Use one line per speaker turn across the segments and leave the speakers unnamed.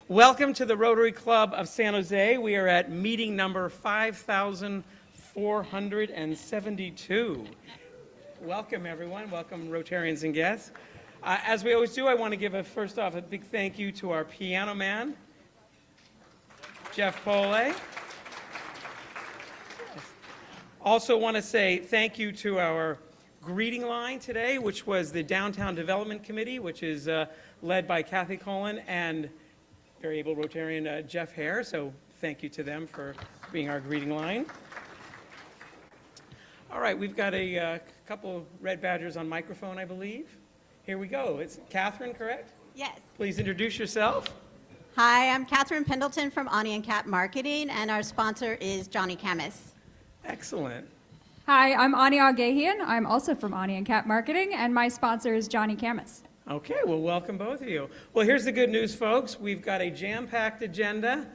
Welcome to the Rotary Club of San Jose. We are at meeting number 5,472. Welcome, everyone. Welcome, Rotarians and guests. As we always do, I want to give first off a big thank you to our piano man, Jeff Pole. Also want to say thank you to our greeting line today, which was the Downtown Development Committee, which is led by Kathy Cullen and very able Rotarian Jeff Hare. So thank you to them for being our greeting line. All right, we've got a couple red badgers on microphone, I believe. Here we go. It's Catherine, correct?
Yes.
Please introduce yourself.
Hi, I'm Catherine Pendleton from Ani and Cat Marketing, and our sponsor is Johnny Camus.
Excellent.
Hi, I'm Ani Algahian. I'm also from Ani and Cat Marketing, and my sponsor is Johnny Camus.
Okay, well, welcome both of you. Well, here's the good news, folks. We've got a jam-packed agenda,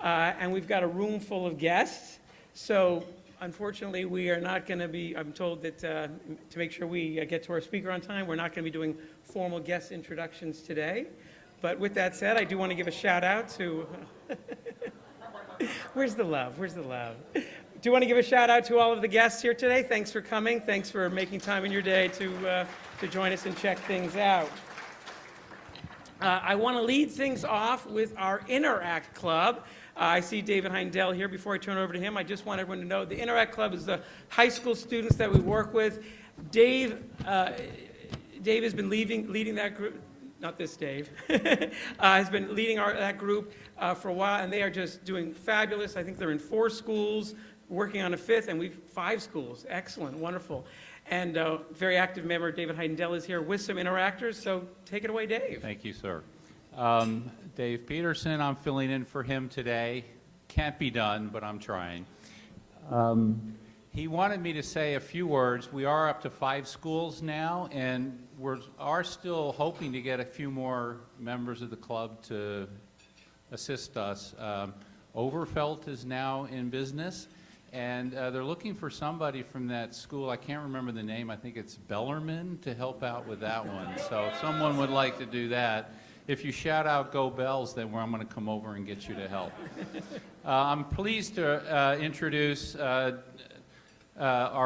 and we've got a room full of guests. So, unfortunately, we are not going to be, I'm told that to make sure we get to our speaker on time, we're not going to be doing formal guest introductions today. But with that said, I do want to give a shout out to, where's the love? Where's the love? Do want to give a shout out to all of the guests here today. Thanks for coming. Thanks for making time in your day to join us and check things out. I want to lead things off with our Interact Club. I see David Heindel here. Before I turn it over to him, I just want everyone to know the Interact Club is the high school students that we work with. Dave has been leading that group. Not this Dave, has been leading that group for a while, and they are just doing fabulous. I think they're in 4 schools, working on a 5th, and we've 5 schools. Excellent, wonderful. And very active member David Heindel is here with some interactors, so take it away, Dave.
Thank you, sir. Dave Peterson, I'm filling in for him today. Can't be done, but I'm trying. He wanted me to say a few words. We are up to 5 schools now, and we are still hoping to get a few more members of the club to assist us. Overfelt is now in business, and they're looking for somebody from that school. I can't remember the name. I think it's Bellarmine to help out with that one. So if someone would like to do that, if you shout out "Go Bells," then I'm going to come over and get you to help. I'm pleased to introduce our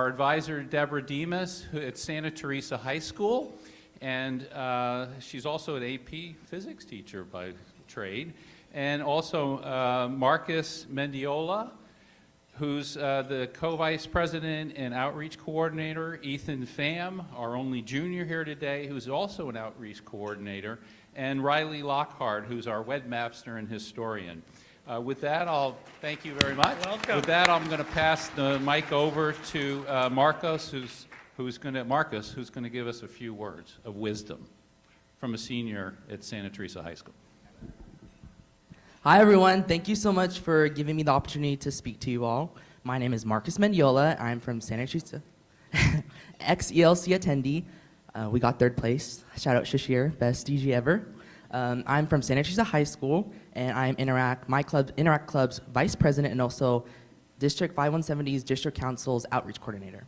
advisor, Deborah Demas, at Santa Teresa High School, and she's also an AP physics teacher by trade, and also Marcus Mendiola, who's the co-vice president and outreach coordinator, Ethan Pham, our only junior here today, who's also an outreach coordinator, and Riley Lockhart, who's our webmaster and historian. With that, I'll thank you very much.
Welcome.
With that, I'm going to pass the mic over to Marcus, who's going to give us a few words of wisdom from a senior at Santa Teresa High School.
Hi everyone, thank you so much for giving me the opportunity to speak to you all. My name is Marcus Mendiola. I'm from Santa Teresa, ex-ELC attendee. We got 3rd place. Shout out Shashir, best DG ever. I'm from Santa Teresa High School, and I'm Interact Club's vice president and also District 5170's District Council's outreach coordinator.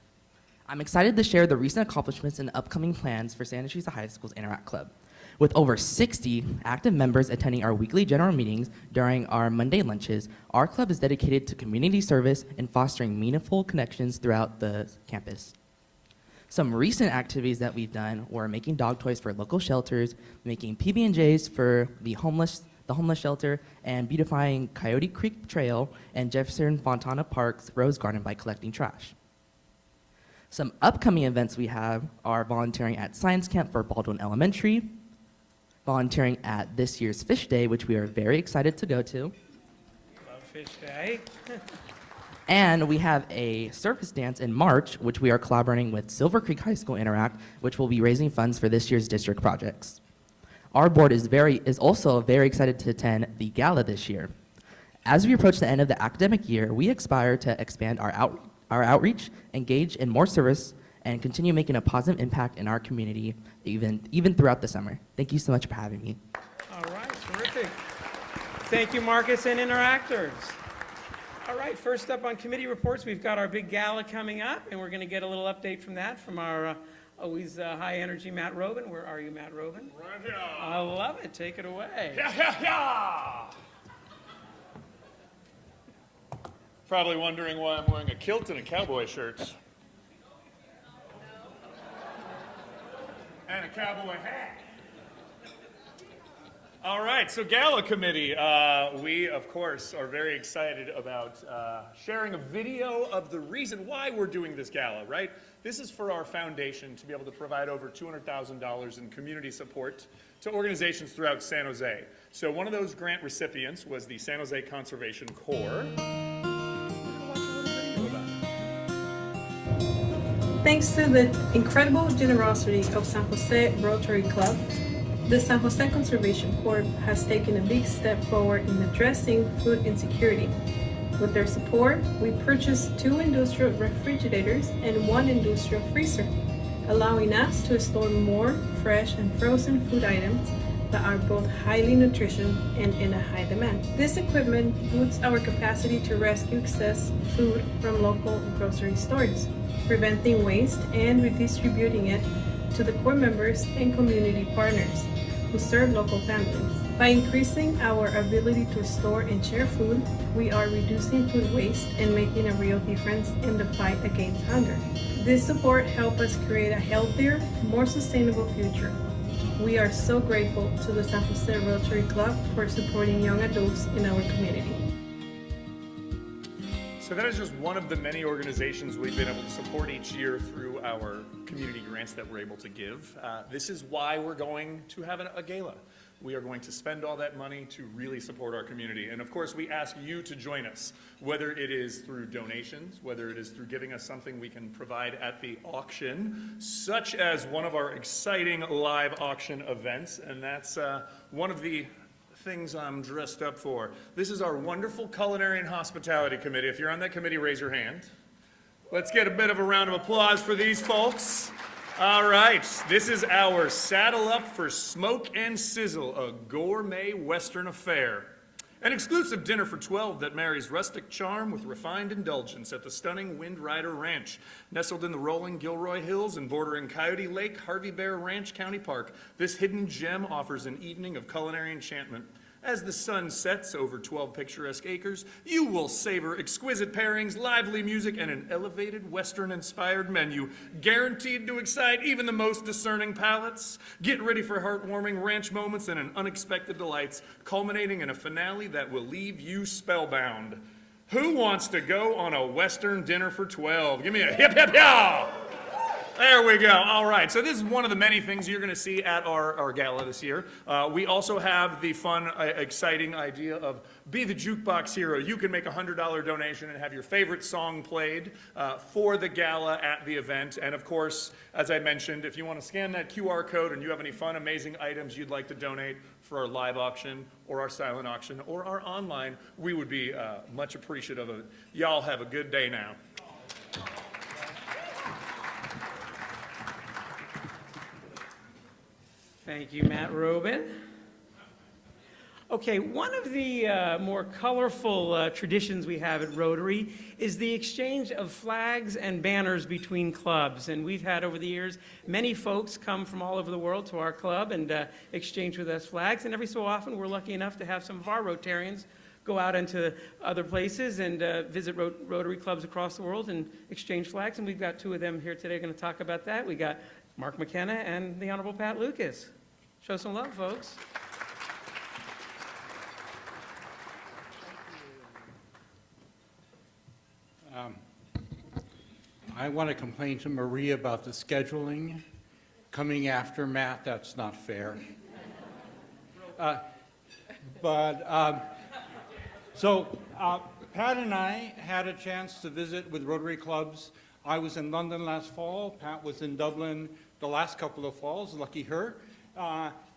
I'm excited to share the recent accomplishments and upcoming plans for Santa Teresa High School's Interact Club. With over 60 active members attending our weekly general meetings during our Monday lunches, our club is dedicated to community service and fostering meaningful connections throughout the campus. Some recent activities that we've done were making dog toys for local shelters, making PB&Js for the homeless shelter, and beautifying Coyote Creek Trail and Jefferson Fontana Park's Rose Garden by collecting trash. Some upcoming events we have are volunteering at Science Camp for Baldwin Elementary, volunteering at this year's Fish Day, which we are very excited to go to.
Love Fish Day.
And we have a circus dance in March, which we are collaborating with Silver Creek High School Interact, which will be raising funds for this year's district projects. Our board is also very excited to attend the gala this year. As we approach the end of the academic year, we aspire to expand our outreach, engage in more service, and continue making a positive impact in our community, even throughout the summer. Thank you so much for having me.
All right, terrific. Thank you, Marcus and Interactors. All right, first up on committee reports, we've got our big gala coming up, and we're going to get a little update from that from our always high energy Matt Robin. Where are you, Matt Robin?
Right here.
I love it. Take it away.
Yeah, yeah, yeah. Probably wondering why I'm wearing a kilt and a cowboy shirt. And a cowboy hat. All right, so Gala Committee. We, of course, are very excited about sharing a video of the reason why we're doing this gala, right? This is for our foundation to be able to provide over $200,000 in community support to organizations throughout San Jose. So one of those grant recipients was the San Jose Conservation Corps.
Thanks to the incredible generosity of San Jose Rotary Club, the San Jose Conservation Corps has taken a big step forward in addressing food insecurity. With their support, we purchased 2 industrial refrigerators and 1 industrial freezer, allowing us to store more fresh and frozen food items that are both highly nutritious and in a high demand. This equipment boosts our capacity to rescue excess food from local grocery stores, preventing waste and redistributing it to the Corps members and community partners who serve local families. By increasing our ability to store and share food, we are reducing food waste and making a real difference in the fight against hunger. This support helps us create a healthier, more sustainable future. We are so grateful to the San Jose Rotary Club for supporting young adults in our community.
So that is just one of the many organizations we've been able to support each year through our community grants that we're able to give. This is why we're going to have a gala. We are going to spend all that money to really support our community. And of course, we ask you to join us, whether it is through donations, whether it is through giving us something we can provide at the auction, such as one of our exciting live auction events. And that's one of the things I'm dressed up for. This is our wonderful Culinary and Hospitality Committee. If you're on that committee, raise your hand. Let's get a bit of a round of applause for these folks. All right, this is our Saddle Up for Smoke and Sizzle, a gourmet Western affair. An exclusive dinner for 12 that marries rustic charm with refined indulgence at the stunning Wind Rider Ranch. Nestled in the rolling Gilroy Hills and bordering Coyote Lake, Harvey Bear Ranch County Park, this hidden gem offers an evening of culinary enchantment. As the sun sets over 12 picturesque acres, you will savor exquisite pairings, lively music, and an elevated Western-inspired menu, guaranteed to excite even the most discerning palates. Get ready for heartwarming ranch moments and an unexpected delights, culminating in a finale that will leave you spellbound. Who wants to go on a Western dinner for 12? Give me a hip, hip, yow! There we go. All right. So this is one of the many things you're going to see at our gala this year. We also have the fun, exciting idea of Be the Jukebox Hero. You can make a $100 donation and have your favorite song played for the gala at the event. And of course, as I mentioned, if you want to scan that QR code and you have any fun, amazing items you'd like to donate for our live auction or our silent auction or our online, we would be much appreciative of it. Y'all have a good day now.
Thank you, Matt Robin. Okay, one of the more colorful traditions we have at Rotary is the exchange of flags and banners between clubs. And we've had over the years many folks come from all over the world to our club and exchange with us flags. And every so often we're lucky enough to have some of our Rotarians go out into other places and visit Rotary clubs across the world and exchange flags. And we've got 2 of them here today going to talk about that. We got Mark McKenna and the Honorable Pat Lucas. Show some love, folks.
I want to complain to Maria about the scheduling. Coming after Matt, that's not fair. So Pat and I had a chance to visit with Rotary clubs. I was in London last fall. Pat was in Dublin the last couple of falls, lucky her.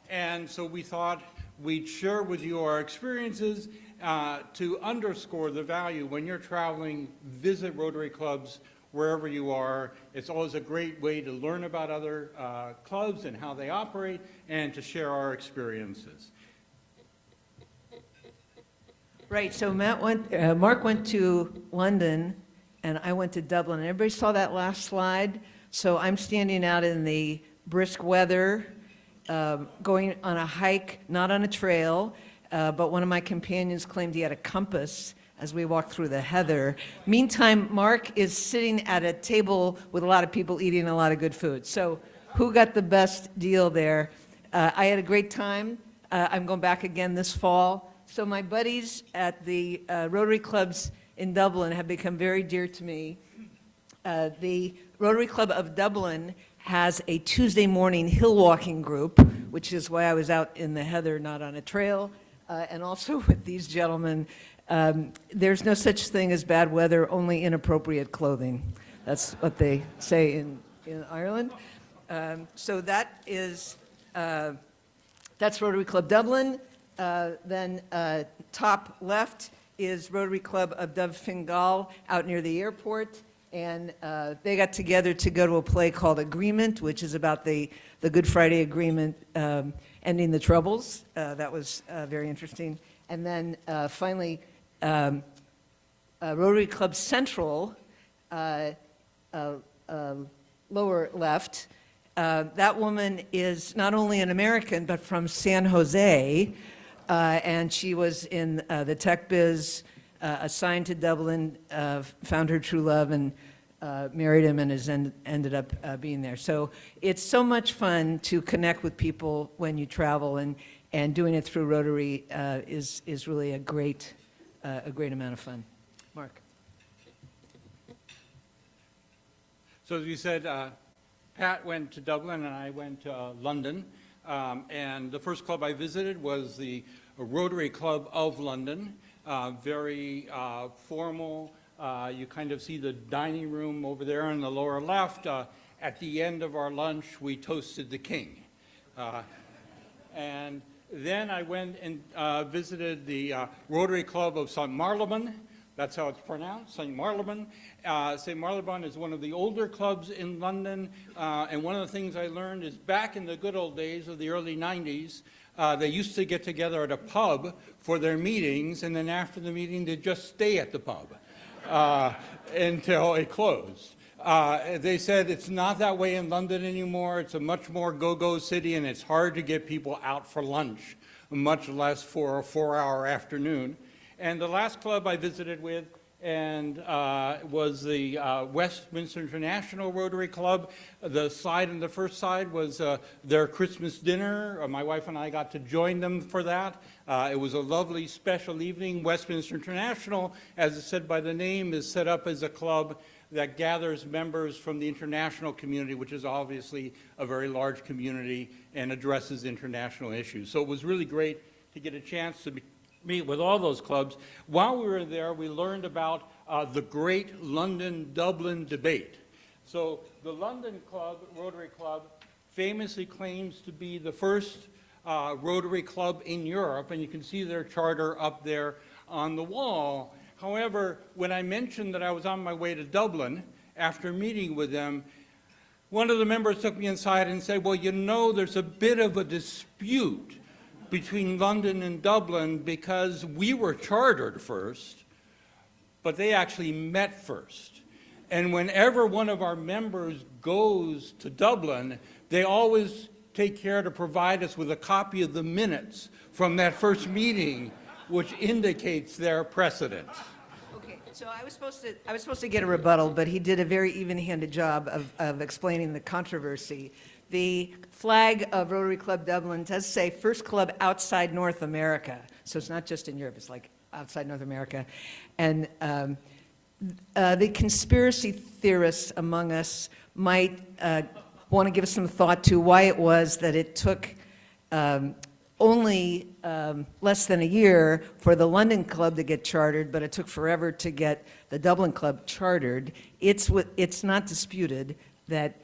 And so we thought we'd share with you our experiences to underscore the value. When you're traveling, visit Rotary clubs wherever you are. It's always a great way to learn about other clubs and how they operate and to share our experiences.
Right, so Mark went to London and I went to Dublin. Everybody saw that last slide? So I'm standing out in the brisk weather, going on a hike, not on a trail, but one of my companions claimed he had a compass as we walk through the heather. Meantime, Mark is sitting at a table with a lot of people eating a lot of good food. So who got the best deal there? I had a great time. I'm going back again this fall. So my buddies at the Rotary Clubs in Dublin have become very dear to me. The Rotary Club of Dublin has a Tuesday morning hill walking group, which is why I was out in the heather, not on a trail, and also with these gentlemen. There's no such thing as bad weather, only inappropriate clothing. That's what they say in Ireland. So that is, that's Rotary Club Dublin. Then top left is Rotary Club of Dubh Fingal out near the airport. And they got together to go to a play called Agreement, which is about the Good Friday Agreement ending the Troubles. That was very interesting. And then finally, Rotary Club Central, lower left. That woman is not only an American, but from San Jose. And she was in the tech biz, assigned to Dublin, found her true love, and married him, and has ended up being there. So it's so much fun to connect with people when you travel, and doing it through Rotary is really a great amount of fun. Mark.
So as you said, Pat went to Dublin and I went to London. And the first club I visited was the Rotary Club of London. Very formal. You kind of see the dining room over there on the lower left. At the end of our lunch, we toasted the king. And then I went and visited the Rotary Club of St. Marylebone. That's how it's pronounced, St. Marylebone. St. Marylebone is one of the older clubs in London, and one of the things I learned is back in the good old days of the early 90s, they used to get together at a pub for their meetings, and then after the meeting, they'd just stay at the pub until it closed. They said it's not that way in London anymore. It's a much more go-go city, and it's hard to get people out for lunch, much less for a 4-hour afternoon. And the last club I visited with was the Westminster International Rotary Club. The first side was their Christmas dinner. My wife and I got to join them for that. It was a lovely special evening. Westminster International, as is said by the name, is set up as a club that gathers members from the international community, which is obviously a very large community and addresses international issues. So it was really great to get a chance to meet with all those clubs. While we were there, we learned about the great London-Dublin debate. So the London Club, Rotary Club, famously claims to be the first Rotary Club in Europe, and you can see their charter up there on the wall. However, when I mentioned that I was on my way to Dublin, after meeting with them, one of the members took me inside and said, well, you know, there's a bit of a dispute between London and Dublin because we were chartered first, but they actually met first. And whenever one of our members goes to Dublin, they always take care to provide us with a copy of the minutes from that first meeting, which indicates their precedent.
Okay, so I was supposed to get a rebuttal, but he did a very even-handed job of explaining the controversy. The flag of Rotary Club Dublin does say first club outside North America. So it's not just in Europe, it's like outside North America. And the conspiracy theorists among us might want to give some thought to why it was that it took only less than a year for the London club to get chartered, but it took forever to get the Dublin club chartered. It's not disputed that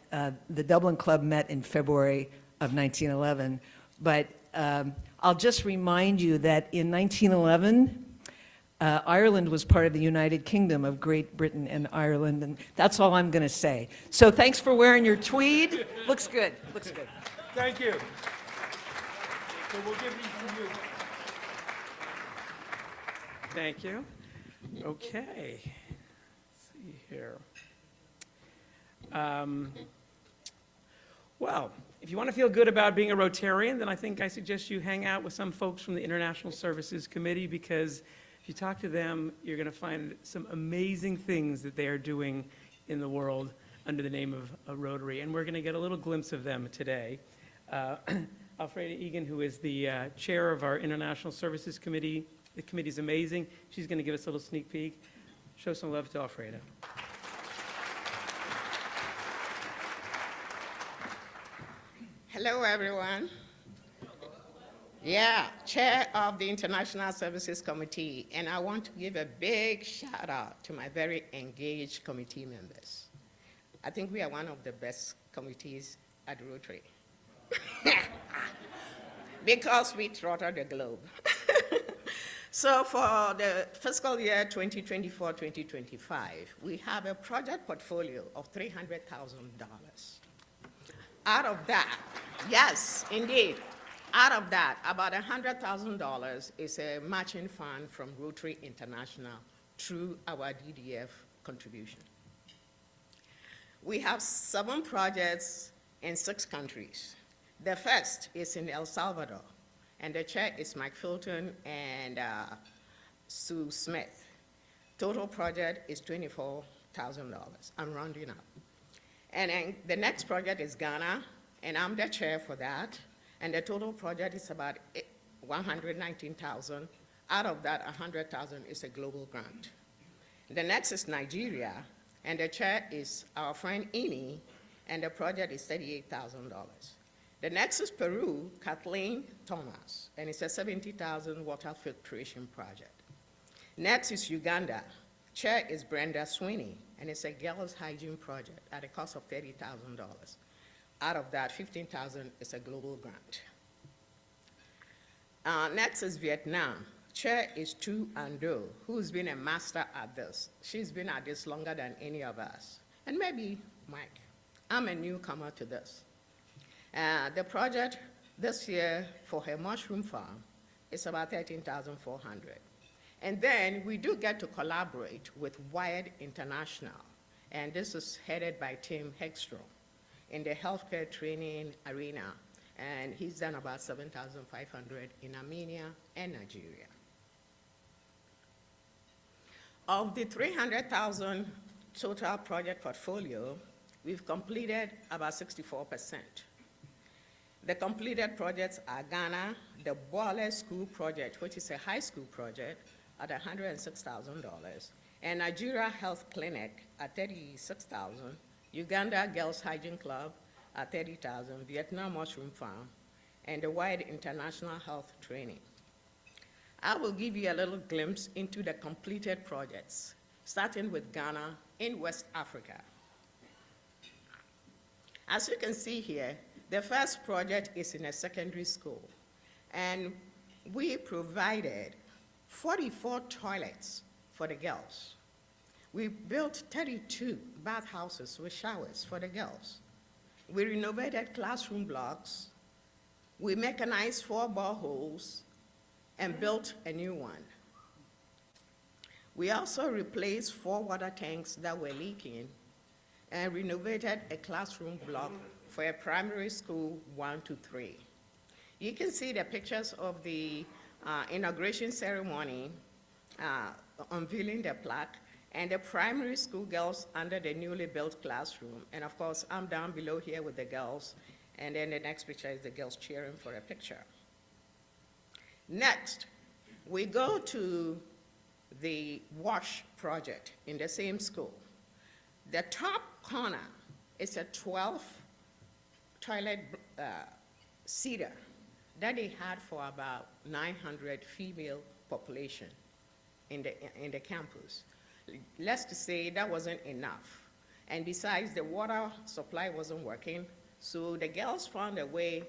the Dublin Club met in February of 1911. But I'll just remind you that in 1911, Ireland was part of the United Kingdom of Great Britain and Ireland, and that's all I'm going to say. So thanks for wearing your tweed. Looks good. Looks good.
Thank you. So we'll give these to you.
Thank you. Okay. Let's see here. Well, if you want to feel good about being a Rotarian, then I think I suggest you hang out with some folks from the International Services Committee, because If you talk to them, you're going to find some amazing things that they are doing in the world under the name of Rotary, and we're going to get a little glimpse of them today. Alfreda Egan, who is the chair of our International Services Committee, the committee's amazing. She's going to give us a little sneak peek. Show some love to Alfreda.
Hello, everyone. Yeah, Chair of the International Services Committee, and I want to give a big shout out to my very engaged committee members. I think we are one of the best committees at Rotary because we throttle the globe. So for the fiscal year 2024-2025, we have a project portfolio of $300,000. Out of that, yes, indeed, out of that, about $100,000 is a matching fund from Rotary International through our DDF contribution. We have 7 projects in 6 countries. The first is in El Salvador, and the chair is Mike Filton and Sue Smith. Total project is $24,000. I'm rounding up. And then the next project is Ghana, and I'm the chair for that. And the total project is about $119,000. Out of that, $100,000 is a global grant. The next is Nigeria, and the chair is our friend Ini, and the project is $38,000. The next is Peru, Kathleen Thomas, and it's a $70,000 water filtration project. Next is Uganda. Chair is Brenda Sweeney, and it's a girls' hygiene project at a cost of $30,000. Out of that, $15,000 is a global grant. Next is Vietnam. Chair is Tu Anh Do, who's been a master at this. She's been at this longer than any of us. And maybe Mike. I'm a newcomer to this. The project this year for her mushroom farm is about $13,400. And then we do get to collaborate with Wired International, and this is headed by Tim Hegstrom in the healthcare training arena, and he's done about $7,500 in Armenia and Nigeria. Of the $300,000 total project portfolio, we've completed about 64%. The completed projects are Ghana, the Boale School project, which is a high school project, at $106,000, and Nigeria Health Clinic at $36,000, Uganda Girls Hygiene Club at $30,000, Vietnam Mushroom Farm, and the Wide International Health Training. I will give you a little glimpse into the completed projects, starting with Ghana in West Africa. As you can see here, the first project is in a secondary school, and we provided 44 toilets for the girls. We built 32 bathhouses with showers for the girls. We renovated classroom blocks. We mechanized 4 boreholes and built a new one. We also replaced 4 water tanks that were leaking and renovated a classroom block for a primary school 1 to 3. You can see the pictures of the inauguration ceremony, unveiling the plaque, and the primary school girls under the newly built classroom. And of course, I'm down below here with the girls, and then the next picture is the girls cheering for a picture. Next, we go to the WASH project in the same school. The top corner is a 12 toilet seater that they had for about 900 female population in the campus. Let's just say that wasn't enough. And besides, the water supply wasn't working, so the girls found a way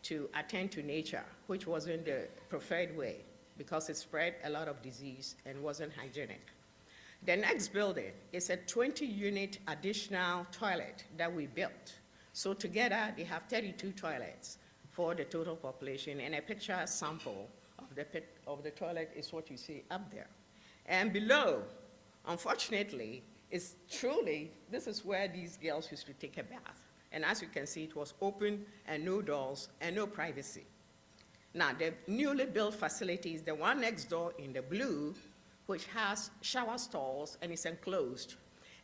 to attend to nature, which wasn't the preferred way because it spread a lot of disease and wasn't hygienic. The next building is a 20-unit additional toilet that we built. So together, they have 32 toilets for the total population, and a picture sample of the toilet is what you see up there. And below, unfortunately, is truly, this is where these girls used to take a bath. And as you can see, it was open and no doors and no privacy. Now, the newly built facilities, the one next door in the blue, which has shower stalls and is enclosed.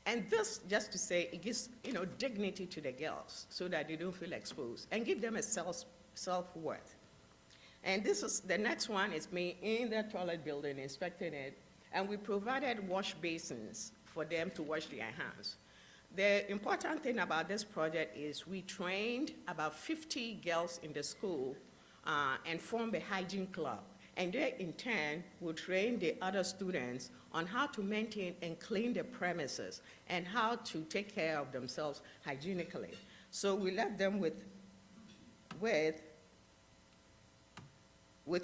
And this, just to say, it gives, dignity to the girls so that they don't feel exposed and give them a self-worth. And the next one is me in the toilet building, inspecting it, and we provided wash basins for them to wash their hands. The important thing about this project is we trained about 50 girls in the school and formed a hygiene club. And they, in turn, will train the other students on how to maintain and clean the premises and how to take care of themselves hygienically. So we left them with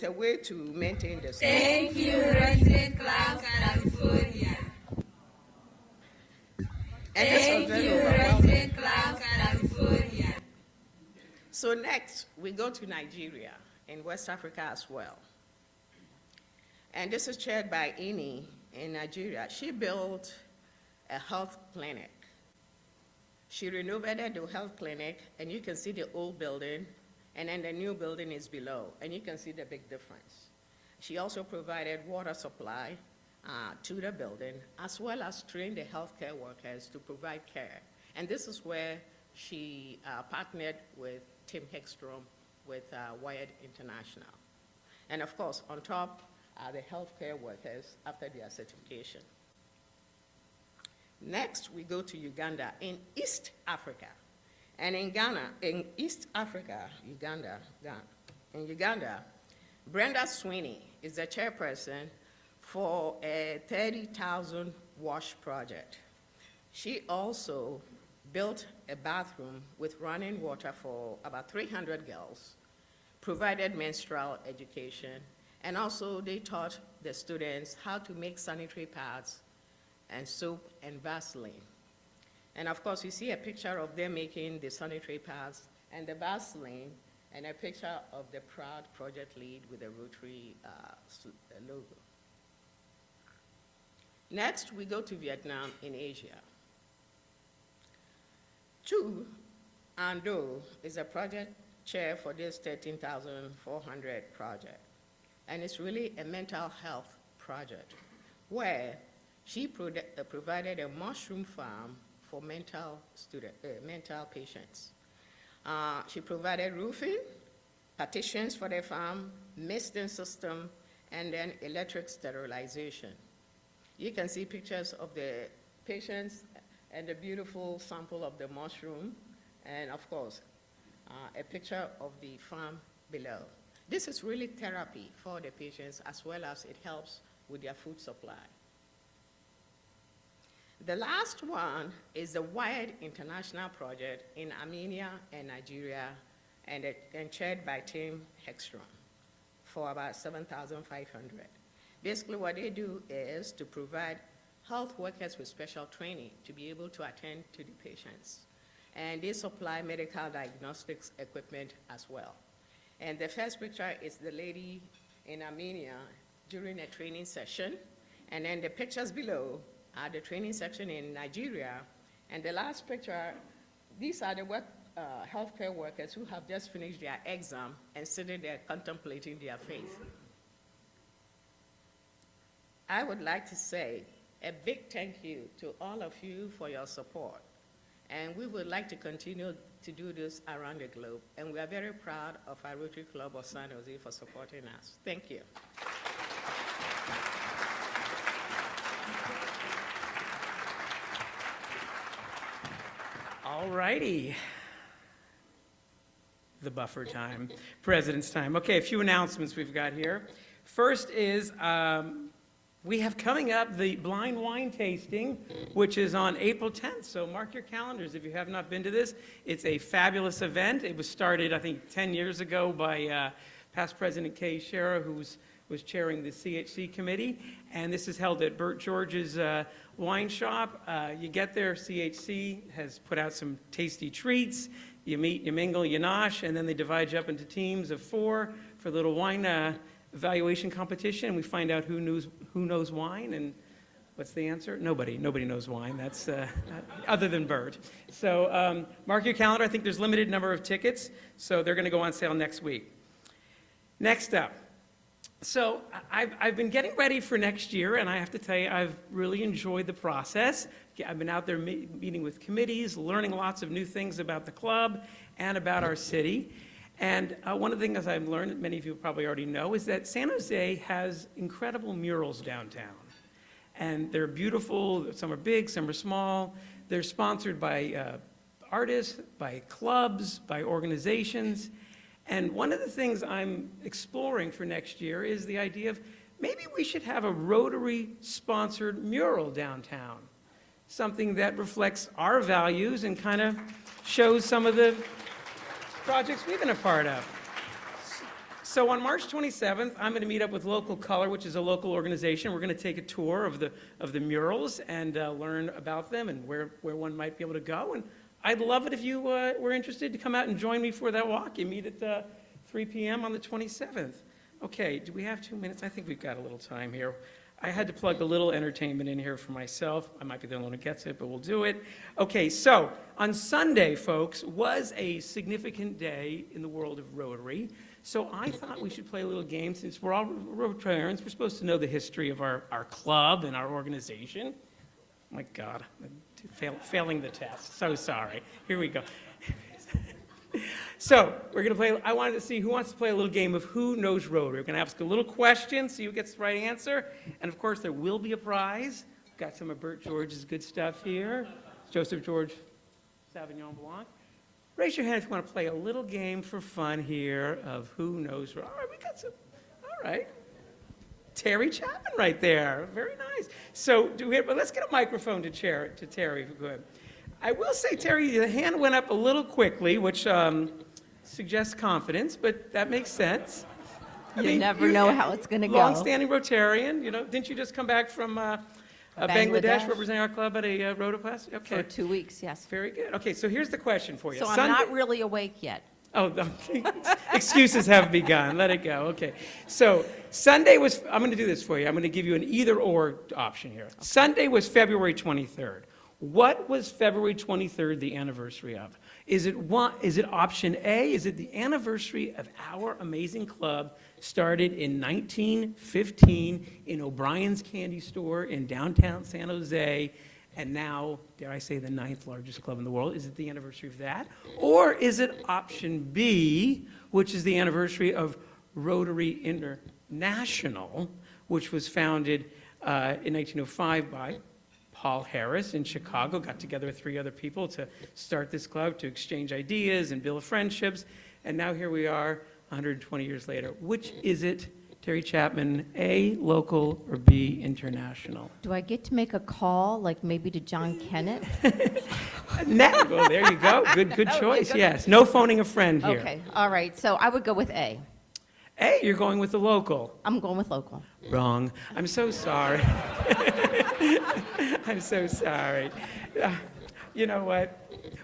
a way to maintain the school.
Thank you, Resident Class California.
And
Thank you, Resident Class California.
So next, we go to Nigeria, in West Africa as well. And this is chaired by Ini in Nigeria. She built a health clinic. She renovated the health clinic, and you can see the old building, and then the new building is below, and you can see the big difference. She also provided water supply to the building, as well as trained the healthcare workers to provide care. And this is where she partnered with Tim Hegstrom with Wired International. And of course, on top are the healthcare workers after their certification. Next, we go to Uganda in East Africa. And in East Africa, in Uganda, Brenda Sweeney is the chairperson for a 30,000 wash project. She also built a bathroom with running water for about 300 girls, provided menstrual education, and also they taught the students how to make sanitary pads and soap and Vaseline. And of course, you see a picture of them making the sanitary pads and the Vaseline, and a picture of the proud project lead with the Rotary logo. Next, we go to Vietnam in Asia. Chu Ando is a project chair for this 13,400 project. And it's really a mental health project where she provided a mushroom farm for mental patients. She provided roofing, partitions for the farm, misting system, and then electric sterilization. You can see pictures of the patients and the beautiful sample of the mushroom, and of course, a picture of the farm below. This is really therapy for the patients, as well as it helps with their food supply. The last one is the Wired International Project in Armenia and Nigeria, and chaired by Tim Hegstrom for about 7,500. Basically, what they do is to provide health workers with special training to be able to attend to the patients. And they supply medical diagnostics equipment as well. And the first picture is the lady in Armenia during a training session. And then the pictures below are the training section in Nigeria. And the last picture, these are the healthcare workers who have just finished their exam and sitting there contemplating their faith. I would like to say a big thank you to all of you for your support. And we would like to continue to do this around the globe. And we are very proud of our Rotary Club of San Jose for supporting us. Thank you.
All righty. The buffer time, President's time. Okay, a few announcements we've got here. First is we have coming up the blind wine tasting, which is on April 10th. So mark your calendars if you have not been to this. It's a fabulous event. It was started, I think, 10 years ago by past President Kay Shera, who was chairing the CHC committee. And this is held at Bert George's wine shop. You get there, CHC has put out some tasty treats. You meet, you mingle, you nosh, and then they divide you up into teams of 4 for a little wine evaluation competition. We find out who knows wine, and what's the answer? Nobody knows wine. That's other than Bert. So mark your calendar. I think there's limited number of tickets, so they're going to go on sale next week. Next up, So I've been getting ready for next year, and I have to tell you, I've really enjoyed the process. I've been out there meeting with committees, learning lots of new things about the club and about our city. And one of the things I've learned, that many of you probably already know, is that San Jose has incredible murals downtown. And they're beautiful, some are big, some are small. They're sponsored by artists, by clubs, by organizations. And one of the things I'm exploring for next year is the idea of maybe we should have a Rotary-sponsored mural downtown, something that reflects our values and kind of shows some of the projects we've been a part of. So on March 27th, I'm going to meet up with Local Color, which is a local organization. We're going to take a tour of the murals and learn about them and where one might be able to go. And I'd love it if you were interested to come out and join me for that walk. You meet at 3 p.m. on the 27th. Okay, do we have 2 minutes? I think we've got a little time here. I had to plug a little entertainment in here for myself. I might be the only one who gets it, but we'll do it. Okay, so on Sunday, folks, was a significant day in the world of Rotary. So I thought we should play a little game. Since we're all Rotarians, we're supposed to know the history of our club and our organization. My God, I'm failing the test. So sorry. Here we go. So we're going to play. I wanted to see who wants to play a little game of Who Knows Rotary. We're going to ask a little question, see who gets the right answer. And of course, there will be a prize. Got some of Bert George's good stuff here. Joseph George Sauvignon Blanc. Raise your hand if you want to play a little game for fun here of Who Knows Rotary. All right, we got some. All right. Terry Chapman right there. Very nice. So let's get a microphone to Terry. Go ahead. I will say, Terry, the hand went up a little quickly, which suggests confidence, but that makes sense.
You never know how it's going to go.
Long-standing Rotarian, didn't you just come back from Bangladesh representing our club at a Rotoplas? Okay.
For 2 weeks, yes.
Very good. Okay, so here's the question for you.
So I'm not really awake yet.
Oh, okay. Excuses have begun. Let it go. Okay. So Sunday was, I'm going to do this for you. I'm going to give you an either-or option here. Okay. Sunday was February 23rd. What was February 23rd the anniversary of? Is it option A? Is it the anniversary of our amazing club started in 1915 in O'Brien's Candy Store in downtown San Jose, and now, dare I say, the 9th largest club in the world? Is it the anniversary of that? Or is it option B, which is the anniversary of Rotary International, which was founded in 1905 by Paul Harris in Chicago, got together with 3 other people to start this club, to exchange ideas and build friendships, and now here we are 120 years later. Which is it, Terry Chapman, A, local, or B, international?
Do I get to make a call, like maybe to John Kennett?
Well, there you go. Good choice, yes. No phoning a friend here.
Okay, all right, so I would go with A.
A, you're going with the local.
I'm going with local.
Wrong. I'm so sorry. I'm so sorry. You know what?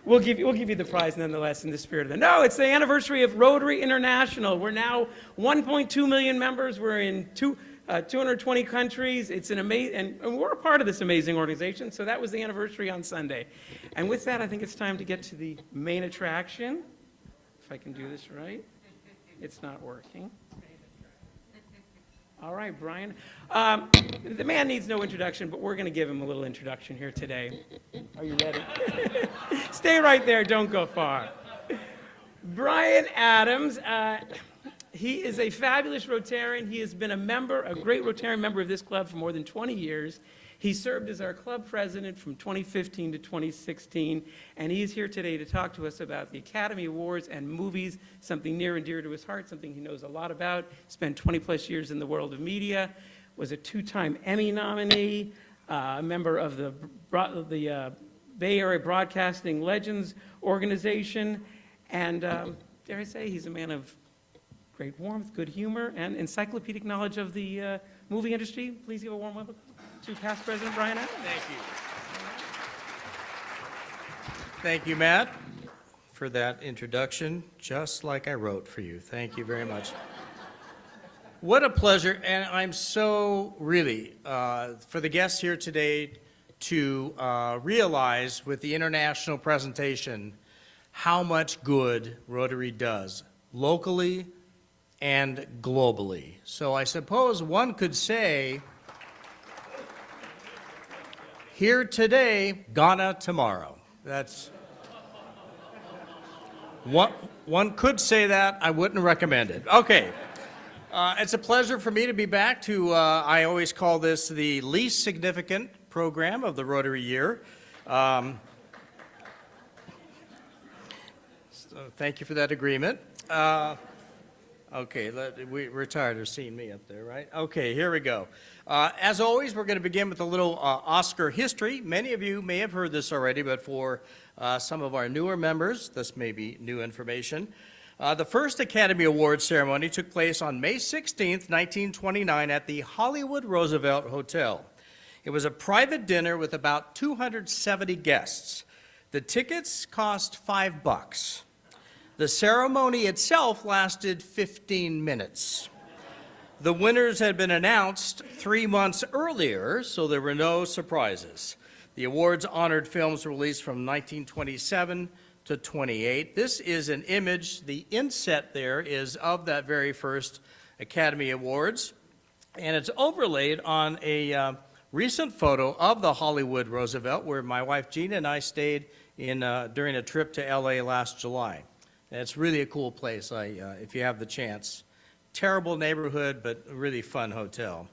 We'll give you the prize nonetheless in the spirit of it. No, it's the anniversary of Rotary International. We're now 1.2 million members. We're in 220 countries. It's an amazing, and we're a part of this amazing organization. So that was the anniversary on Sunday. And with that, I think it's time to get to the main attraction. If I can do this right. It's not working. All right, Brian. The man needs no introduction, but we're going to give him a little introduction here today. Are you ready? Stay right there. Don't go far. Brian Adams, he is a fabulous Rotarian. He has been a great Rotarian member of this club for more than 20 years. He served as our club president from 2015 to 2016, and he is here today to talk to us about the Academy Awards and movies, something near and dear to his heart, something he knows a lot about. Spent 20-plus years in the world of media, was a 2-time Emmy nominee, a member of the Bay Area Broadcasting Legends organization, and dare I say, he's a man of great warmth, good humor, and encyclopedic knowledge of the movie industry. Please give a warm welcome to past President Brian Adams.
Thank you. Thank you, Matt, for that introduction, just like I wrote for you. Thank you very much. What a pleasure, and I'm so really, for the guests here today to realize with the international presentation how much good Rotary does, locally, and globally. So I suppose one could say, here today, Ghana tomorrow. That's one could say that. I wouldn't recommend it. Okay. It's a pleasure for me to be back to, I always call this the least significant program of the Rotary year. So thank you for that agreement. Okay, we're tired of seeing me up there, right? Okay, here we go. As always, we're going to begin with a little Oscar history. Many of you may have heard this already, but for some of our newer members, this may be new information. The first Academy Awards ceremony took place on May 16th, 1929 at the Hollywood Roosevelt Hotel. It was a private dinner with about 270 guests. The tickets cost $5. The ceremony itself lasted 15 minutes. The winners had been announced 3 months earlier, so there were no surprises. The awards honored films released from 1927 to 28. This is an image, the inset there is of that very first Academy Awards, and it's overlaid on a recent photo of the Hollywood Roosevelt where my wife Gina and I stayed in during a trip to LA last July. And it's really a cool place if you have the chance. Terrible neighborhood, but a really fun hotel.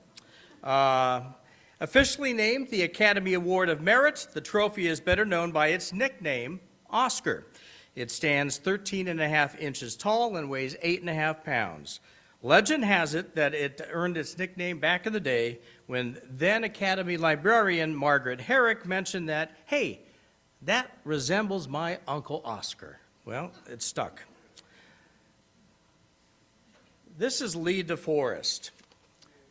Officially named the Academy Award of Merit, the trophy is better known by its nickname, Oscar. It stands 13.5 inches tall and weighs 8.5 pounds. Legend has it that it earned its nickname back in the day when then Academy librarian Margaret Herrick mentioned that, hey, that resembles my Uncle Oscar. Well, it stuck. This is Lee DeForest.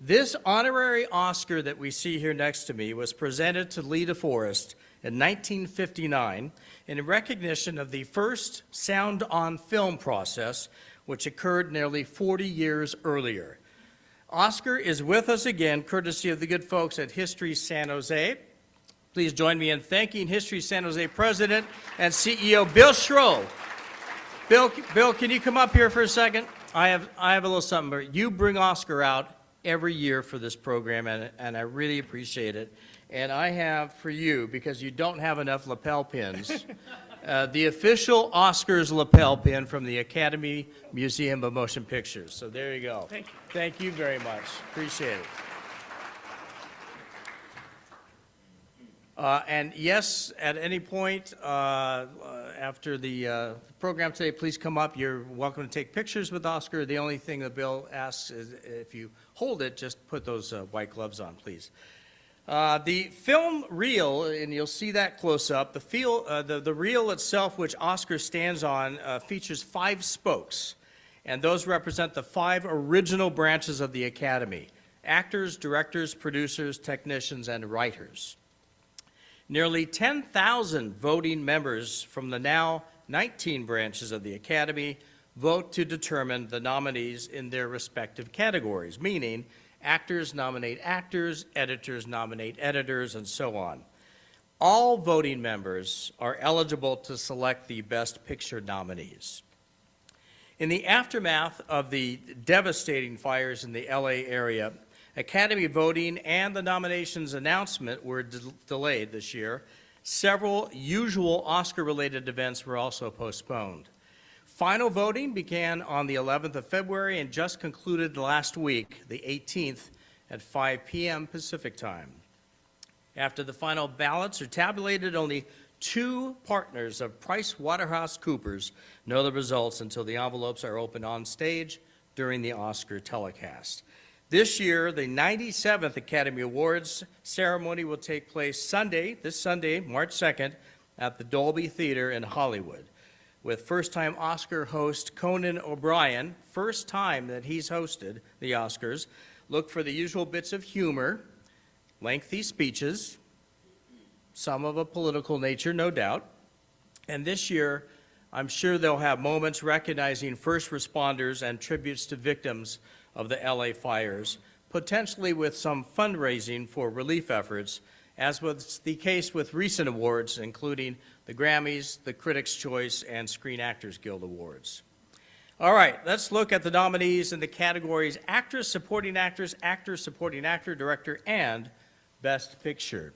This honorary Oscar that we see here next to me was presented to Lee DeForest in 1959 in recognition of the first sound on film process, which occurred nearly 40 years earlier. Oscar is with us again, courtesy of the good folks at History San Jose. Please join me in thanking History San Jose President and CEO Bill Schroe. Bill, can you come up here for a second? I have a little something. You bring Oscar out every year for this program, and I really appreciate it. And I have for you, because you don't have enough lapel pins, the official Oscars lapel pin from the Academy Museum of Motion Pictures. So there you go.
Thank you.
Thank you very much. Appreciate it. And yes, at any point after the program today, please come up. You're welcome to take pictures with Oscar. The only thing that Bill asks is if you hold it, just put those white gloves on, please. The film reel, and you'll see that close up, the reel itself, which Oscar stands on, features 5 spokes, and those represent the 5 original branches of the Academy: actors, directors, producers, technicians, and writers. Nearly 10,000 voting members from the now 19 branches of the Academy vote to determine the nominees in their respective categories, meaning actors nominate actors, editors nominate editors, and so on. All voting members are eligible to select the Best Picture nominees. In the aftermath of the devastating fires in the LA area, Academy voting and the nominations announcement were delayed this year. Several usual Oscar-related events were also postponed. Final voting began on the 11th of February and just concluded last week, the 18th, at 5 p.m. Pacific time. After the final ballots are tabulated, only 2 partners of PricewaterhouseCoopers know the results until the envelopes are opened on stage during the Oscar telecast. This year, the 97th Academy Awards ceremony will take place this Sunday, March 2nd, at the Dolby Theater in Hollywood, with first-time Oscar host Conan O'Brien, first time that he's hosted the Oscars. Look for the usual bits of humor, lengthy speeches, some of a political nature, no doubt. And this year, I'm sure they'll have moments recognizing first responders and tributes to victims of the LA fires, potentially with some fundraising for relief efforts, as was the case with recent awards, including the Grammys, the Critics' Choice, and Screen Actors Guild Awards. All right, let's look at the nominees in the categories Actress, Supporting Actress, Actor, Supporting Actor, Director, and Best Picture.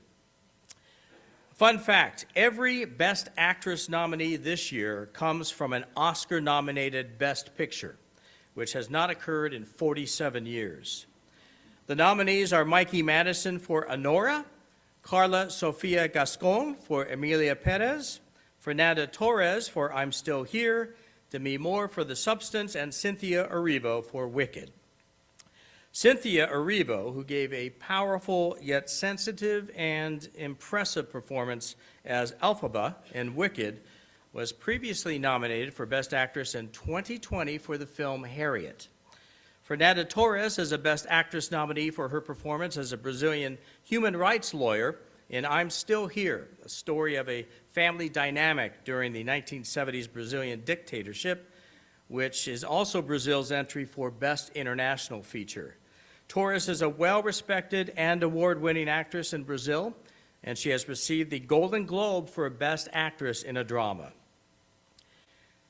Fun fact, every Best Actress nominee this year comes from an Oscar-nominated Best Picture, which has not occurred in 47 years. The nominees are Mikey Madison for Anora, Carla Sofia Gascon for Emilia Perez, Fernanda Torres for I'm Still Here, Demi Moore for The Substance, and Cynthia Erivo for Wicked. Cynthia Erivo, who gave a powerful yet sensitive and impressive performance as Elphaba in Wicked, was previously nominated for Best Actress in 2020 for the film Harriet. Fernanda Torres is a Best Actress nominee for her performance as a Brazilian human rights lawyer in I'm Still Here, a story of a family dynamic during the 1970s Brazilian dictatorship, which is also Brazil's entry for Best International Feature. Torres is a well-respected and award-winning actress in Brazil, and she has received the Golden Globe for Best Actress in a Drama.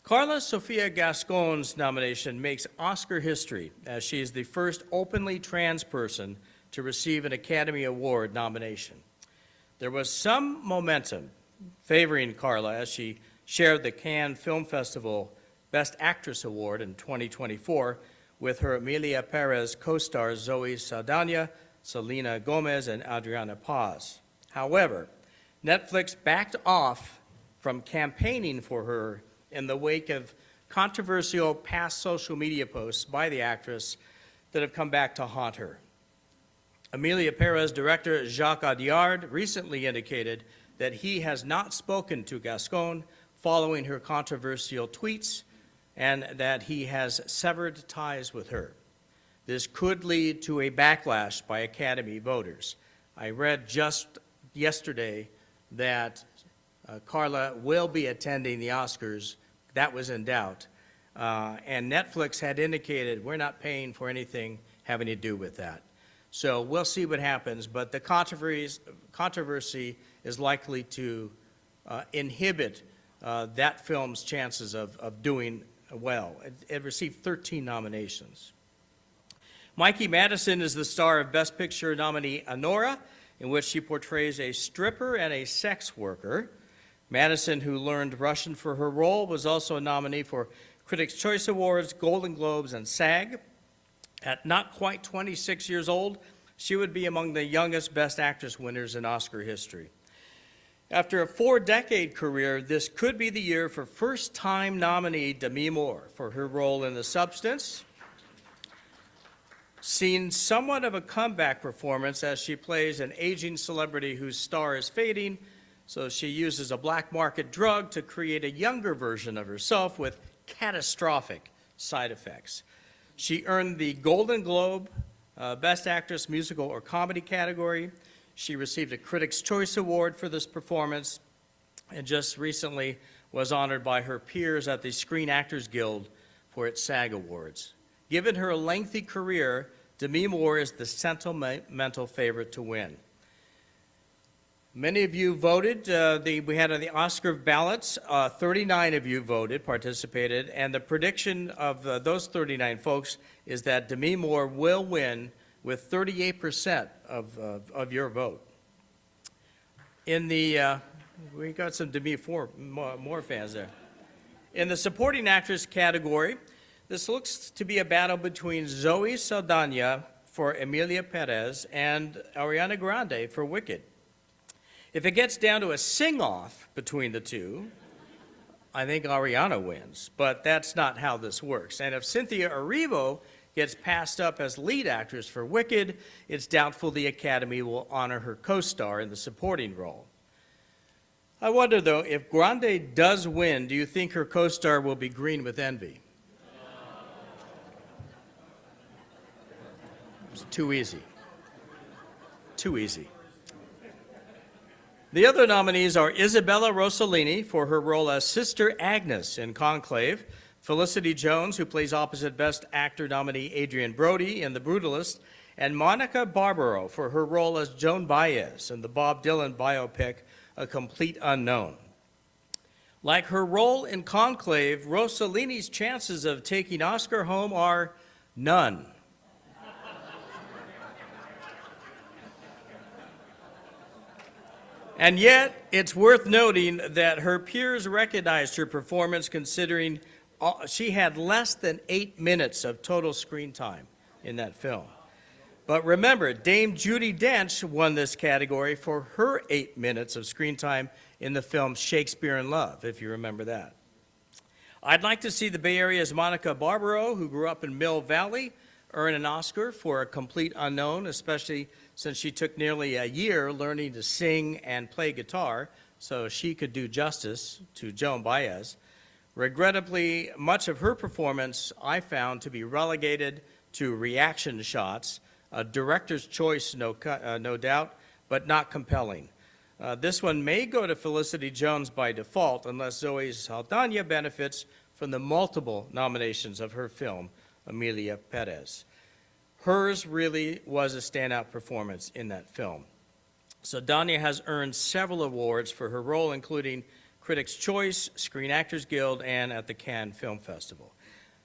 Carla Sofia Gascon's nomination makes Oscar history, as she is the first openly trans person to receive an Academy Award nomination. There was some momentum favoring Carla as she shared the Cannes Film Festival Best Actress Award in 2024 with her Emilia Perez co-stars Zoe Saldana, Selena Gomez, and Adriana Paz. However, Netflix backed off from campaigning for her in the wake of controversial past social media posts by the actress that have come back to haunt her. Emilia Perez director Jacques Audiard recently indicated that he has not spoken to Gascon following her controversial tweets and that he has severed ties with her. This could lead to a backlash by Academy voters. I read just yesterday that Carla will be attending the Oscars. That was in doubt. And Netflix had indicated we're not paying for anything having to do with that. So we'll see what happens, but the controversy is likely to inhibit that film's chances of doing well. It received 13 nominations. Mikey Madison is the star of Best Picture nominee Anora, in which she portrays a stripper and a sex worker. Madison, who learned Russian for her role, was also a nominee for Critics' Choice Awards, Golden Globes, and SAG. At not quite 26 years old, she would be among the youngest Best Actress winners in Oscar history. After a 4-decade career, this could be the year for first-time nominee Demi Moore for her role in The Substance. Seen somewhat of a comeback performance as she plays an aging celebrity whose star is fading, so she uses a black market drug to create a younger version of herself with catastrophic side effects. She earned the Golden Globe Best Actress Musical or Comedy category. She received a Critics' Choice Award for this performance and just recently was honored by her peers at the Screen Actors Guild for its SAG Awards. Given her lengthy career, Demi Moore is the sentimental favorite to win. Many of you voted. We had on the Oscar ballots, 39 of you voted, participated, and the prediction of those 39 folks is that Demi Moore will win with 38% of your vote. In the, we got some Demi Moore fans there. In the supporting actress category, this looks to be a battle between Zoe Saldana for Emilia Perez and Ariana Grande for Wicked. If it gets down to a sing-off between the two, I think Ariana wins, but that's not how this works. And if Cynthia Erivo gets passed up as lead actress for Wicked, it's doubtful the Academy will honor her co-star in the supporting role. I wonder, though, if Grande does win, do you think her co-star will be green with envy? It's too easy. Too easy. The other nominees are Isabella Rossellini for her role as Sister Agnes in Conclave, Felicity Jones, who plays opposite Best Actor nominee Adrian Brody in The Brutalist, and Monica Barbaro for her role as Joan Baez in the Bob Dylan biopic A Complete Unknown. Like her role in Conclave, Rossellini's chances of taking Oscar home are none. And yet, it's worth noting that her peers recognized her performance considering she had less than 8 minutes of total screen time in that film. But remember, Dame Judi Dench won this category for her 8 minutes of screen time in the film Shakespeare in Love, if you remember that. I'd like to see the Bay Area's Monica Barbaro, who grew up in Mill Valley, earn an Oscar for A Complete Unknown, especially since she took nearly a year learning to sing and play guitar so she could do justice to Joan Baez. Regrettably, much of her performance I found to be relegated to reaction shots, a director's choice, no doubt, but not compelling. This one may go to Felicity Jones by default unless Zoe Saldana benefits from the multiple nominations of her film, Amelia Perez. Hers really was a standout performance in that film. Saldana has earned several awards for her role, including Critics' Choice, Screen Actors Guild, and at the Cannes Film Festival.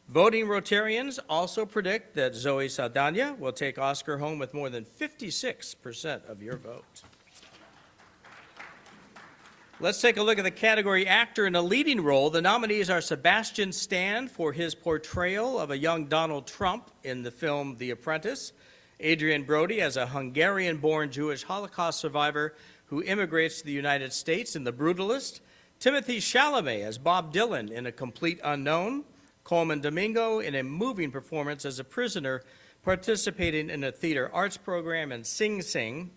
Voting Rotarians also predict that Zoe Saldana will take Oscar home with more than 56% of your vote. Let's take a look at the category Actor in a Leading Role. The nominees are Sebastian Stan for his portrayal of a young Donald Trump in the film The Apprentice, Adrian Brody as a Hungarian-born Jewish Holocaust survivor who immigrates to the United States in The Brutalist, Timothy Chalamet as Bob Dylan in A Complete Unknown, Coleman Domingo in a moving performance as a prisoner participating in a theater arts program in Sing Sing.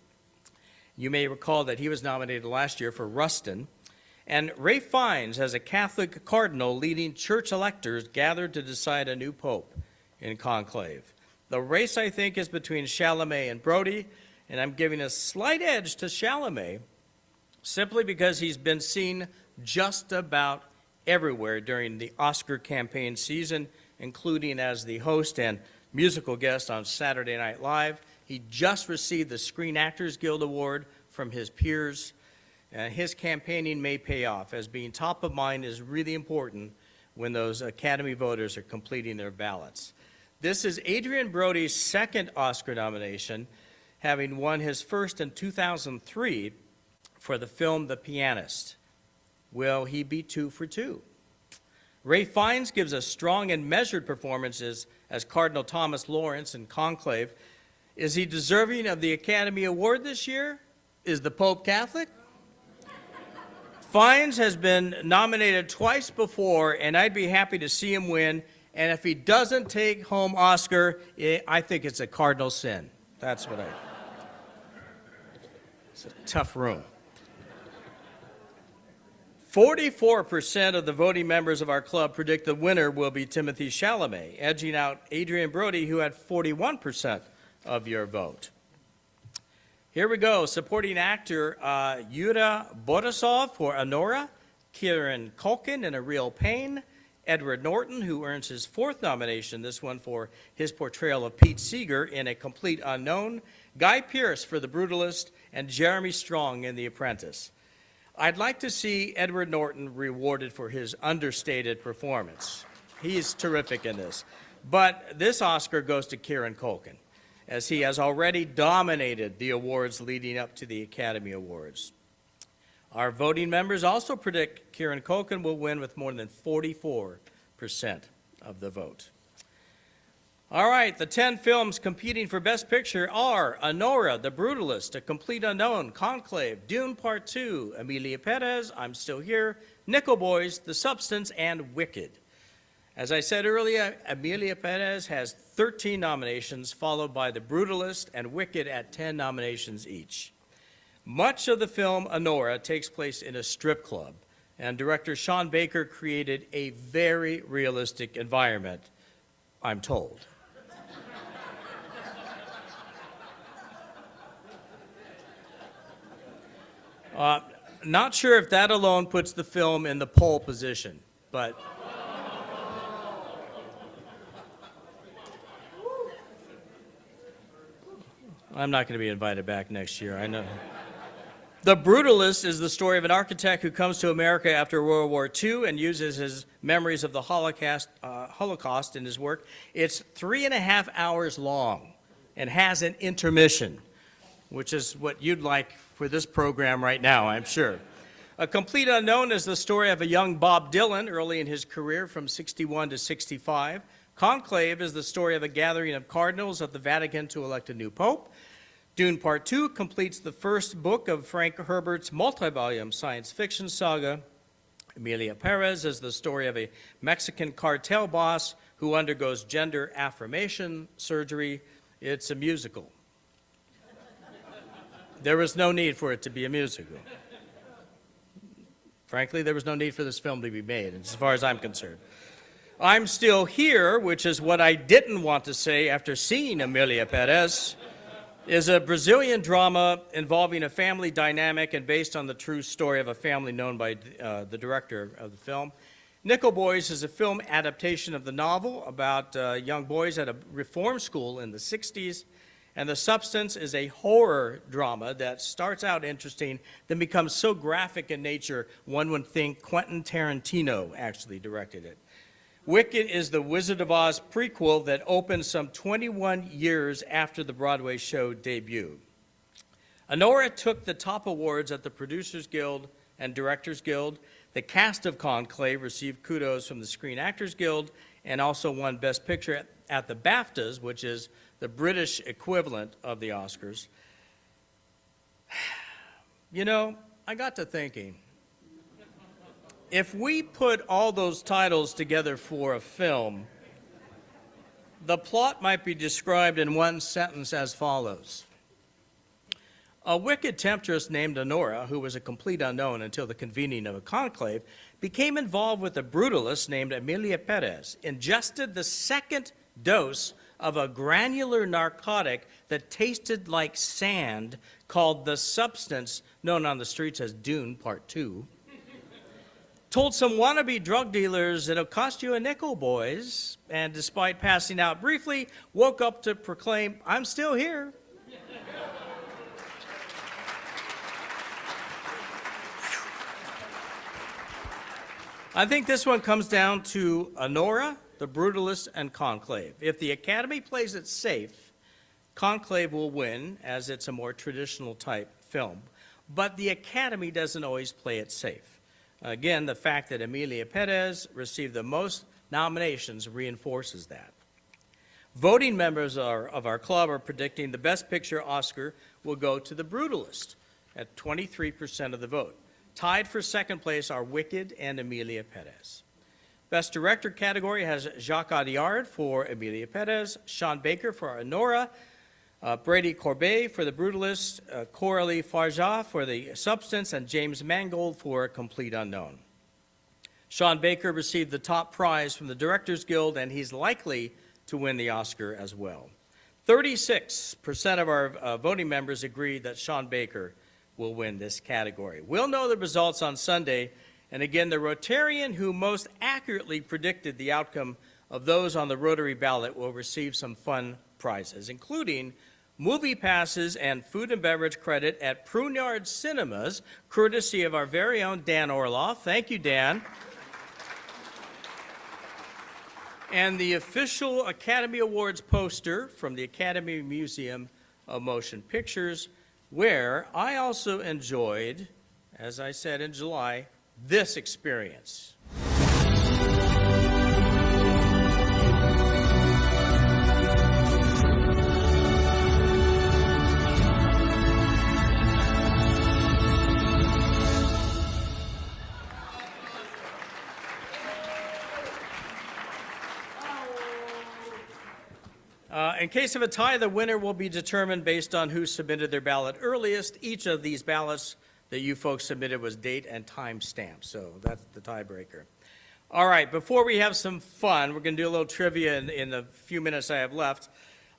You may recall that he was nominated last year for Rustin. And Ralph Fiennes as a Catholic cardinal leading church electors gathered to decide a new pope in conclave. The race, I think, is between Chalamet and Brody, and I'm giving a slight edge to Chalamet simply because he's been seen just about everywhere during the Oscar campaign season, including as the host and musical guest on Saturday Night Live. He just received the Screen Actors Guild Award from his peers. His campaigning may pay off, as being top of mind is really important when those Academy voters are completing their ballots. This is Adrian Brody's second Oscar nomination, having won his first in 2003 for the film The Pianist. Will he be 2 for 2? Ralph Fiennes gives a strong and measured performance as Cardinal Thomas Lawrence in Conclave. Is he deserving of the Academy Award this year? Is the Pope Catholic? Fiennes has been nominated twice before, and I'd be happy to see him win. And if he doesn't take home Oscar, I think it's a cardinal sin. That's what it's a tough room. 44% of the voting members of our club predict the winner will be Timothy Chalamet, edging out Adrian Brody, who had 41% of your vote. Here we go. Supporting actor Yuda Borisov for Honora, Kieran Culkin in A Real Pain, Edward Norton, who earns his 4th nomination, this one for his portrayal of Pete Seeger in A Complete Unknown, Guy Pearce for The Brutalist, and Jeremy Strong in The Apprentice. I'd like to see Edward Norton rewarded for his understated performance. He's terrific in this. But this Oscar goes to Kieran Culkin, as he has already dominated the awards leading up to the Academy Awards. Our voting members also predict Kieran Culkin will win with more than 44% of the vote. All right, the 10 films competing for Best Picture are Honora, The Brutalist, A Complete Unknown, Conclave, Dune Part 2, Amelia Perez, I'm Still Here, Nickel Boys, The Substance, and Wicked. As I said earlier, Amelia Perez has 13 nominations, followed by The Brutalist and Wicked at 10 nominations each. Much of the film Honora takes place in a strip club, and director Sean Baker created a very realistic environment, I'm told. Not sure if that alone puts the film in the pole position, but I'm not going to be invited back next year, I know. The Brutalist is the story of an architect who comes to America after World War II and uses his memories of the Holocaust in his work. It's 3.5 hours long and has an intermission, which is what you'd like for this program right now, I'm sure. A Complete Unknown is the story of a young Bob Dylan early in his career from 61 to 65. Conclave is the story of a gathering of cardinals at the Vatican to elect a new pope. Dune Part 2 completes the first book of Frank Herbert's multi-volume science fiction saga. Emilia Perez is the story of a Mexican cartel boss who undergoes gender affirmation surgery. It's a musical. There was no need for it to be a musical. Frankly, there was no need for this film to be made, as far as I'm concerned. I'm Still Here, which is what I didn't want to say after seeing Emilia Perez, is a Brazilian drama involving a family dynamic and based on the true story of a family known by the director of the film. Nickel Boys is a film adaptation of the novel about young boys at a reform school in the 60s. And The Substance is a horror drama that starts out interesting, then becomes so graphic in nature, one would think Quentin Tarantino actually directed it. Wicked is the Wizard of Oz prequel that opened some 21 years after the Broadway show debut. Honora took the top awards at the Producers Guild and Directors Guild. The cast of Conclave received kudos from the Screen Actors Guild and also won Best Picture at the BAFTAs, which is the British equivalent of the Oscars. You know, I got to thinking, if we put all those titles together for a film, the plot might be described in one sentence as follows. A wicked temptress named Honora, who was a complete unknown until the convening of a conclave, became involved with a brutalist named Emilia Perez, ingested the second dose of a granular narcotic that tasted like sand called The Substance, known on the streets as Dune Part 2, told some wannabe drug dealers it'll cost you a nickel, boys, and despite passing out briefly, woke up to proclaim, I'm still here. I think this one comes down to Honora, The Brutalist, and Conclave. If the Academy plays it safe, Conclave will win, as it's a more traditional type film. But the Academy doesn't always play it safe. Again, the fact that Emilia Perez received the most nominations reinforces that. Voting members of our club are predicting the Best Picture Oscar will go to The Brutalist at 23% of the vote. Tied for second place are Wicked and Emilia Perez. Best Director category has Jacques Audiard for Emilia Perez, Sean Baker for Honora, Brady Corbet for The Brutalist, Coralie Farja for The Substance, and James Mangold for A Complete Unknown. Sean Baker received the top prize from the Directors Guild, and he's likely to win the Oscar as well. 36% of our voting members agree that Sean Baker will win this category. We'll know the results on Sunday, and again, the Rotarian who most accurately predicted the outcome of those on the Rotary ballot will receive some fun prizes, including movie passes and food and beverage credit at Pruneyard Cinemas, courtesy of our very own Dan Orloff. Thank you, Dan. And the official Academy Awards poster from the Academy Museum of Motion Pictures, where I also enjoyed, as I said in July, this experience. In case of a tie, the winner will be determined based on who submitted their ballot earliest. Each of these ballots that you folks submitted was date and time stamped, so that's the tiebreaker. All right, before we have some fun, we're going to do a little trivia in the few minutes I have left.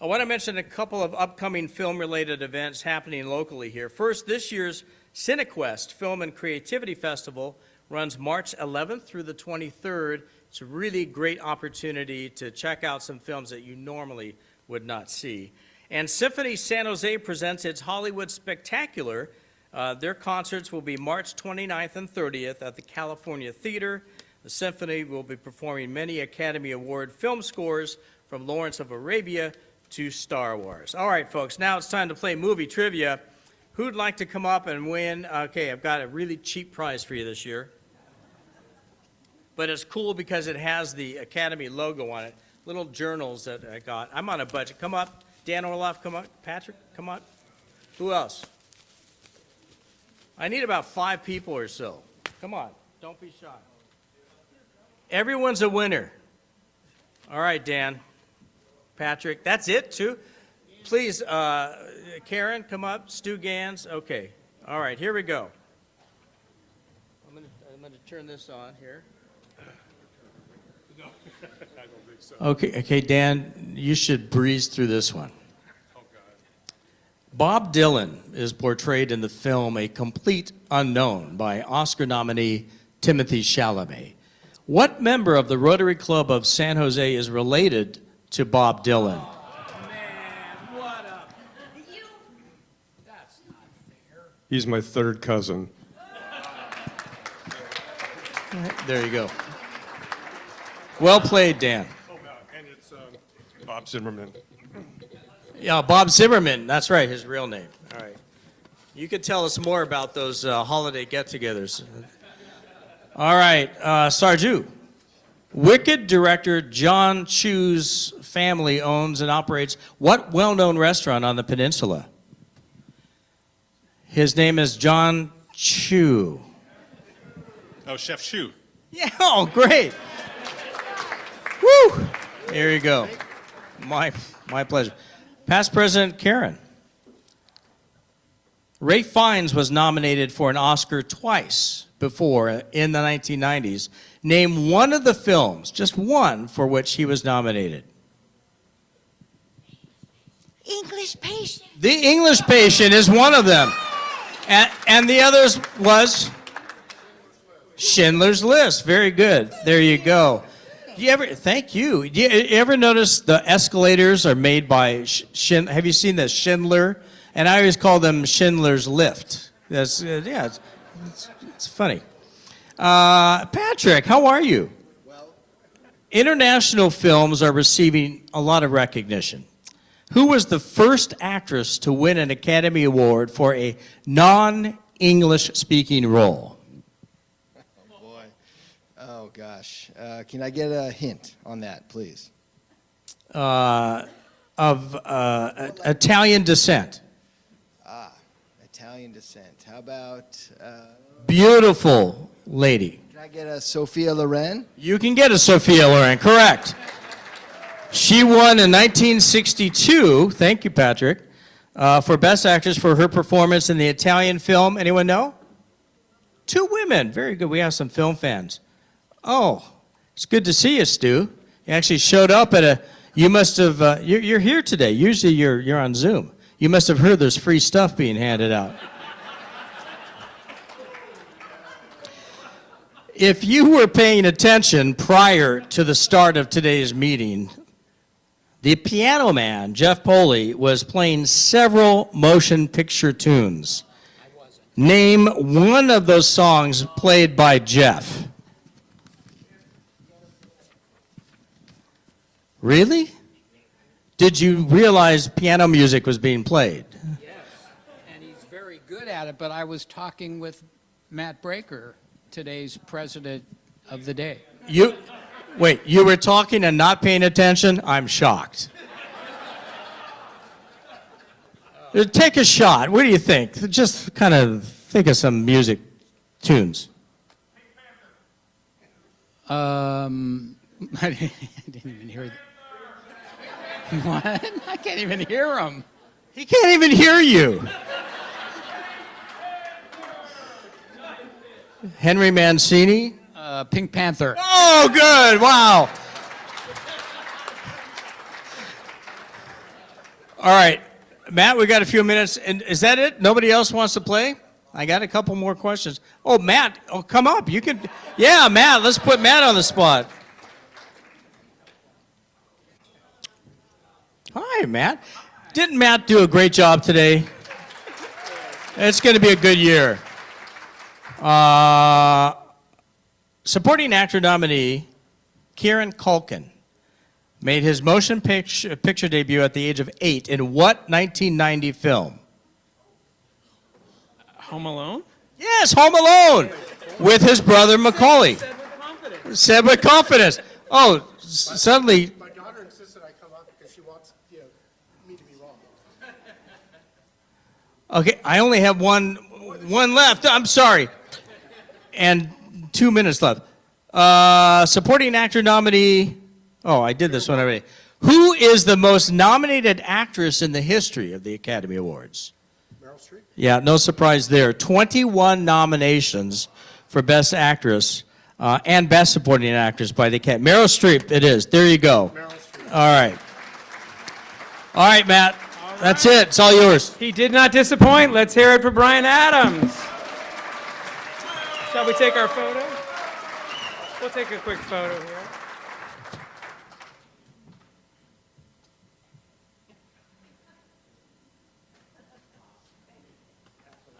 I want to mention a couple of upcoming film-related events happening locally here. First, this year's CineQuest Film and Creativity Festival runs March 11th through the 23rd. It's a really great opportunity to check out some films that you normally would not see. And Symphony San Jose presents its Hollywood Spectacular Their concerts will be March 29th and 30th at the California Theater. The symphony will be performing many Academy Award film scores from Lawrence of Arabia to Star Wars. All right, folks, now it's time to play movie trivia. Who'd like to come up and win? Okay, I've got a really cheap prize for you this year. But it's cool because it has the Academy logo on it. Little journals that I got. I'm on a budget. Come up. Dan Orloff, come up. Patrick, come up. Who else? I need about 5 people or so. Come on. Don't be shy. Everyone's a winner. All right, Dan. Patrick. That's it, too? Please, Karen, come up. Stu Gans. Okay. All right, here we go. I'm going to turn this on here. Okay, Dan, you should breeze through this one. Bob Dylan is portrayed in the film A Complete Unknown by Oscar nominee Timothée Chalamet. What member of the Rotary Club of San Jose is related to Bob Dylan?
He's my third cousin.
There you go. Well played, Dan.
And it's Bob Zimmerman.
Yeah, Bob Zimmerman. That's right, his real name. All right. You could tell us more about those holiday get-togethers. All right, Sarju. Wicked director John Chu's family owns and operates what well-known restaurant on the peninsula? His name is John Chu.
Oh, Chef Chu.
Yeah, oh, great. Woo! Here you go. My pleasure. Past President Karen. Ray Fiennes was nominated for an Oscar twice before in the 1990s. Name one of the films, just one, for which he was nominated.
English Patient.
The English Patient is one of them. And the others was Schindler's List. Very good. There you go. Thank you. Do you ever notice the escalators are made by have you seen the Schindler? And I always call them Schindler's Lift. That's yeah, it's funny. Patrick, how are you? Well. International films are receiving a lot of recognition. Who was the first actress to win an Academy Award for a non-English speaking role?
Oh, gosh. Can I get a hint on that, please?
Of Italian descent.
Ah, Italian descent. How about...
Beautiful lady.
Can I get a Sophia Loren?
You can get a Sophia Loren, correct. She won in 1962, thank you, Patrick, for Best Actress for her performance in the Italian film. Anyone know? 2 women. Very good. We have some film fans. Oh, it's good to see you, Stu. You actually showed up at a, you must have, you're here today. Usually you're on Zoom. You must have heard there's free stuff being handed out. If you were paying attention prior to the start of today's meeting, the piano man, Jeff Poley, was playing several motion picture tunes. Name one of those songs played by Jeff. Really? Did you realize piano music was being played?
Yes, and he's very good at it, but I was talking with Matt Breaker, today's president of the day.
Wait, you were talking and not paying attention? I'm shocked. Take a shot. What do you think? Just kind of think of some music tunes.
I didn't even hear that. What? I can't even hear him.
He can't even hear you. Henry Mancini?
Pink Panther.
Oh, good. Wow. All right. Matt, we got a few minutes. And is that it? Nobody else wants to play? I got a couple more questions. Oh, Matt, come up. You can. Yeah, Matt, let's put Matt on the spot. Hi, Matt. Didn't Matt do a great job today? It's going to be a good year. Supporting actor nominee Kieran Culkin made his motion picture debut at the age of 8 in what 1990 film?
Home Alone?
Yes, Home Alone, with his brother Macaulay. Said with confidence. Oh, suddenly.
My daughter insisted I come up because she wants me to be wrong.
Okay, I only have one left. I'm sorry. And 2 minutes left. Supporting actor nominee. Oh, I did this one already. Who is the most nominated actress in the history of the Academy Awards?
Meryl Streep?
Yeah, no surprise there. 21 nominations for Best Actress and Best Supporting Actress by the Academy. Meryl Streep, it is. There you go.
Meryl Streep.
All right. All right, Matt. That's it. It's all yours.
He did not disappoint. Let's hear it for Brian Adams. Shall we take our photo? We'll take a quick photo here.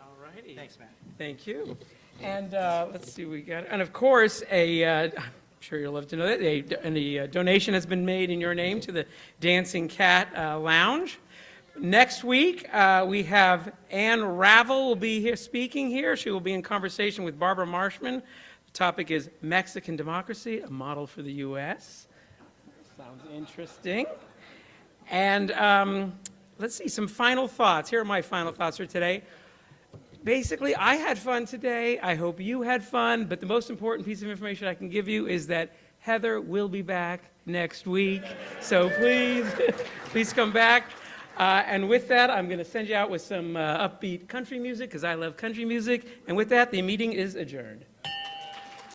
All righty.
Thanks, Matt.
Thank you. And let's see, we got, and of course, I'm sure you'll love to know that, a donation has been made in your name to the Dancing Cat Lounge. Next week, we have Ann Ravel will be here speaking here. She will be in conversation with Barbara Marshman. The topic is Mexican Democracy, a model for the U.S. Sounds interesting. And let's see, some final thoughts. Here are my final thoughts for today. Basically, I had fun today. I hope you had fun. But the most important piece of information I can give you is that Heather will be back next week. So please, please come back. And with that, I'm going to send you out with some upbeat country music because I love country music. And with that, the meeting is adjourned.